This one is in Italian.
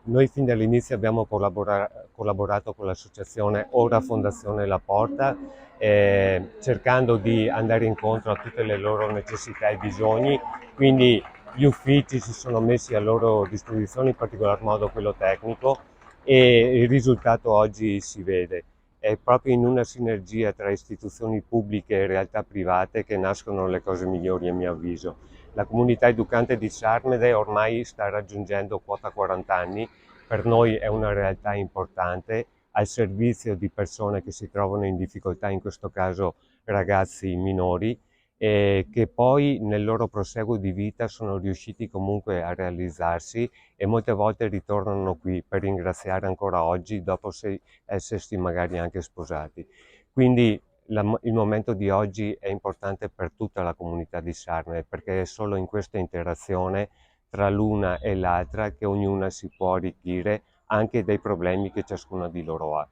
Noi fin dall'inizio abbiamo collaborato con l'associazione Ora Fondazione La Porta, cercando di andare incontro a tutte le loro necessità e bisogni, quindi gli uffici si sono messi a loro disposizione, in particolar modo quello tecnico, e il risultato oggi si vede. È proprio in una sinergia tra istituzioni pubbliche e realtà private che nascono le cose migliori, a mio avviso. La comunità educante di Sarmede ormai sta raggiungendo quota 40 anni, per noi è una realtà importante al servizio di persone che si trovano in difficoltà, in questo caso ragazzi minori, e che poi nel loro proseguo di vita sono riusciti comunque a realizzarsi e molte volte ritornano qui per ringraziare ancora oggi dopo essersi magari anche sposati. Quindi il momento di oggi è importante per tutta la comunità di Sarne, perché è solo in questa interazione tra l'una e l'altra che ognuna si può arricchire anche dei problemi che ciascuna di loro ha.